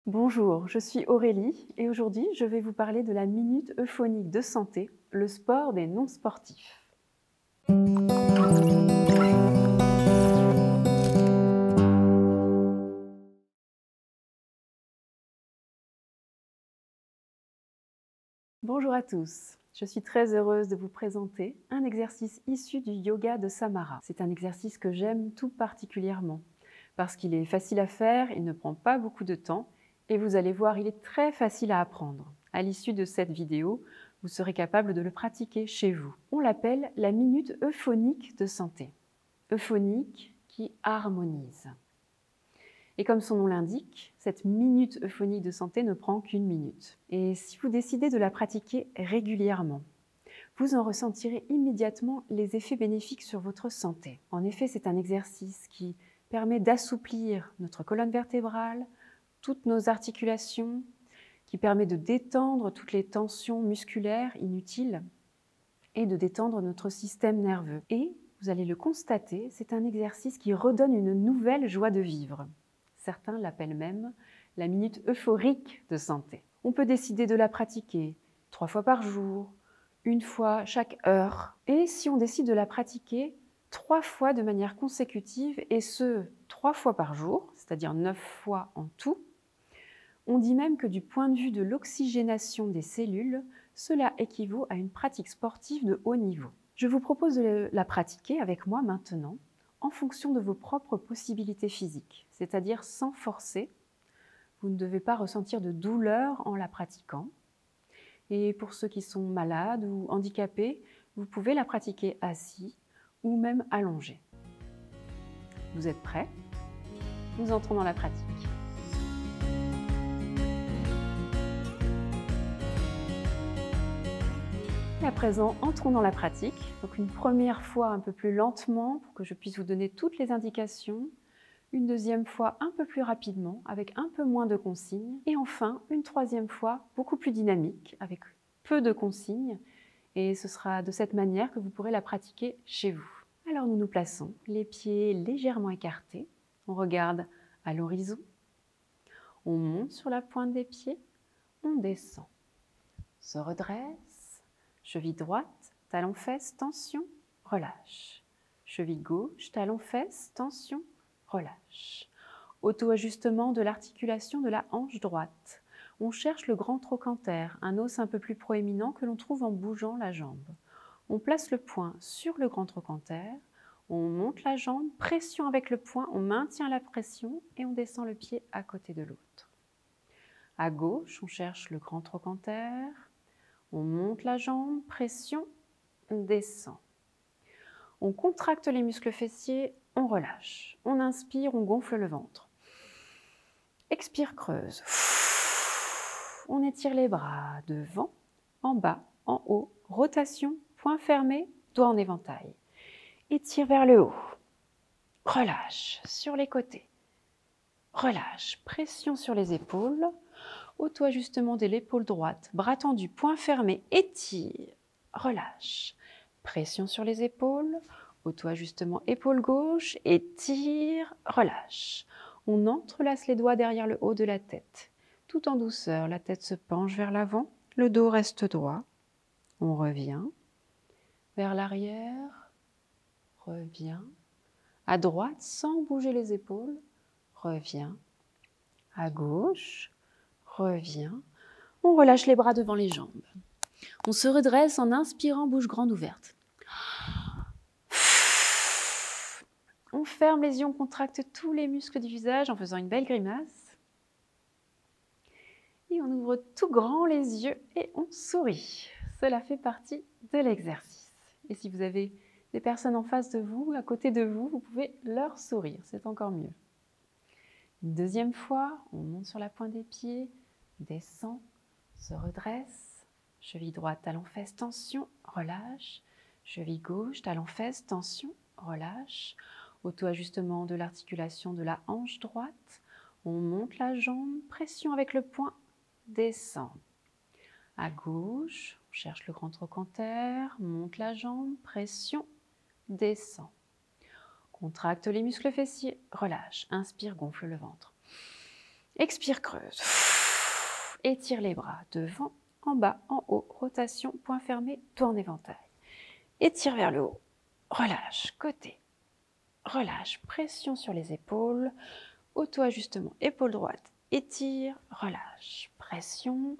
Bonjour, je suis Aurélie et aujourd'hui je vais vous parler de la minute euphonique de santé, le sport des non-sportifs. Bonjour à tous, je suis très heureuse de vous présenter un exercice issu du yoga de Samara. C'est un exercice que j'aime tout particulièrement parce qu'il est facile à faire, il ne prend pas beaucoup de temps et vous allez voir, il est très facile à apprendre. À l'issue de cette vidéo, vous serez capable de le pratiquer chez vous. On l'appelle la minute euphonique de santé. Euphonique qui harmonise. Et comme son nom l'indique, cette minute euphonique de santé ne prend qu'une minute. Et si vous décidez de la pratiquer régulièrement, vous en ressentirez immédiatement les effets bénéfiques sur votre santé. En effet, c'est un exercice qui permet d'assouplir notre colonne vertébrale, toutes nos articulations, qui permet de détendre toutes les tensions musculaires inutiles et de détendre notre système nerveux. Et, vous allez le constater, c'est un exercice qui redonne une nouvelle joie de vivre. Certains l'appellent même la minute euphorique de santé. On peut décider de la pratiquer 3 fois par jour, 1 fois chaque heure. Et si on décide de la pratiquer 3 fois de manière consécutive, et ce, 3 fois par jour, c'est-à-dire 9 fois en tout, on dit même que du point de vue de l'oxygénation des cellules, cela équivaut à une pratique sportive de haut niveau. Je vous propose de la pratiquer avec moi maintenant, en fonction de vos propres possibilités physiques, c'est-à-dire sans forcer. Vous ne devez pas ressentir de douleur en la pratiquant. Et pour ceux qui sont malades ou handicapés, vous pouvez la pratiquer assis ou même allongé. Vous êtes prêts? Nous entrons dans la pratique. Et à présent, entrons dans la pratique. Donc une première fois un peu plus lentement pour que je puisse vous donner toutes les indications. Une deuxième fois un peu plus rapidement avec un peu moins de consignes. Et enfin, une troisième fois beaucoup plus dynamique avec peu de consignes. Et ce sera de cette manière que vous pourrez la pratiquer chez vous. Alors nous nous plaçons, les pieds légèrement écartés. On regarde à l'horizon. On monte sur la pointe des pieds. On descend. Se redresse. Cheville droite, talon-fesse, tension, relâche. Cheville gauche, talon-fesse, tension, relâche. Auto-ajustement de l'articulation de la hanche droite. On cherche le grand trochanter, un os un peu plus proéminent que l'on trouve en bougeant la jambe. On place le poing sur le grand trochanter, on monte la jambe, pression avec le poing, on maintient la pression et on descend le pied à côté de l'autre. À gauche, on cherche le grand trochanter. On monte la jambe, pression, on descend. On contracte les muscles fessiers, on relâche. On inspire, on gonfle le ventre. Expire, creuse. On étire les bras devant, en bas, en haut. Rotation, poing fermé, doigt en éventail. Étire vers le haut. Relâche sur les côtés. Relâche, pression sur les épaules. Auto-ajustement de l'épaule droite, bras tendu, poing fermé, étire, relâche. Pression sur les épaules, auto-ajustement épaule gauche, étire, relâche. On entrelace les doigts derrière le haut de la tête. Tout en douceur, la tête se penche vers l'avant, le dos reste droit. On revient vers l'arrière, revient. À droite, sans bouger les épaules, revient. À gauche, revient. On relâche les bras devant les jambes. On se redresse en inspirant, bouche grande ouverte. On ferme les yeux, on contracte tous les muscles du visage en faisant une belle grimace. Et on ouvre tout grand les yeux et on sourit. Cela fait partie de l'exercice. Et si vous avez des personnes en face de vous, à côté de vous, vous pouvez leur sourire, c'est encore mieux. Une deuxième fois, on monte sur la pointe des pieds, descend, se redresse, cheville droite, talon-fesse, tension, relâche, cheville gauche, talon-fesse, tension, relâche, auto-ajustement de l'articulation de la hanche droite, on monte la jambe, pression avec le poing, descend. À gauche, on cherche le grand trochanter, monte la jambe, pression, descend. Contracte les muscles fessiers, relâche, inspire, gonfle le ventre. Expire, creuse. Étire les bras devant, en bas, en haut. Rotation, point fermé, tourne éventail. Étire vers le haut. Relâche, côté. Relâche, pression sur les épaules. Auto-ajustement, épaule droite. Étire, relâche. Pression,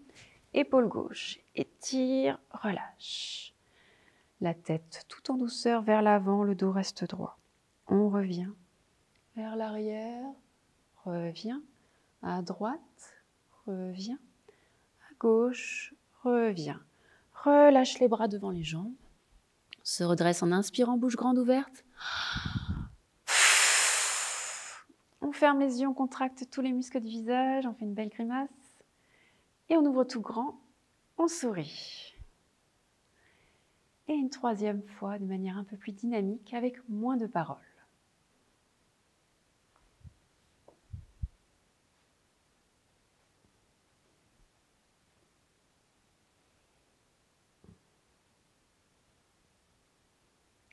épaule gauche. Étire, relâche. La tête tout en douceur vers l'avant, le dos reste droit. On revient vers l'arrière, revient à droite, revient à gauche, revient. Relâche les bras devant les jambes. Se redresse en inspirant, bouche grande ouverte. On ferme les yeux, on contracte tous les muscles du visage, on fait une belle grimace. Et on ouvre tout grand, on sourit. Et une troisième fois, de manière un peu plus dynamique, avec moins de paroles.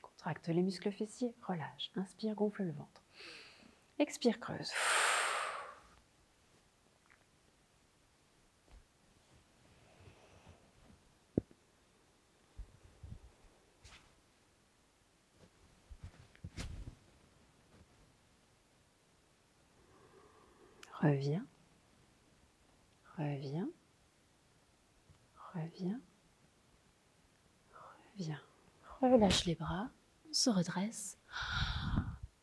Contracte les muscles fessiers, relâche. Inspire, gonfle le ventre. Expire, creuse. Reviens, reviens, reviens, reviens. Relâche les bras, on se redresse.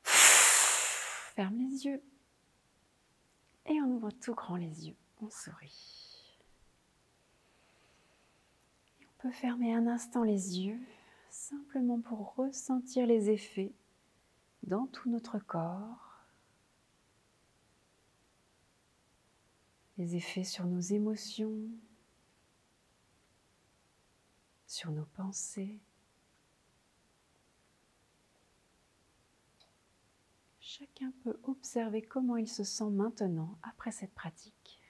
Ferme les yeux. Et on ouvre tout grand les yeux, on sourit. Et on peut fermer un instant les yeux, simplement pour ressentir les effets dans tout notre corps. Les effets sur nos émotions, sur nos pensées. Chacun peut observer comment il se sent maintenant après cette pratique.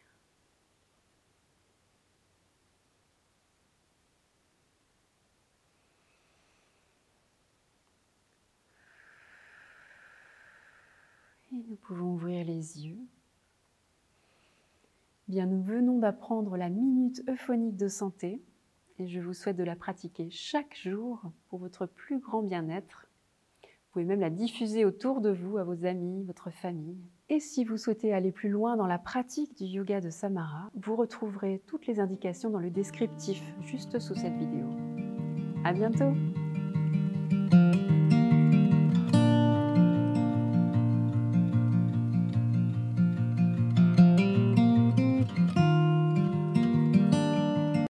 Et nous pouvons ouvrir les yeux. Bien, nous venons d'apprendre la minute euphonique de santé et je vous souhaite de la pratiquer chaque jour pour votre plus grand bien-être. Vous pouvez même la diffuser autour de vous, à vos amis, votre famille. Et si vous souhaitez aller plus loin dans la pratique du yoga de Samara, vous retrouverez toutes les indications dans le descriptif juste sous cette vidéo. À bientôt!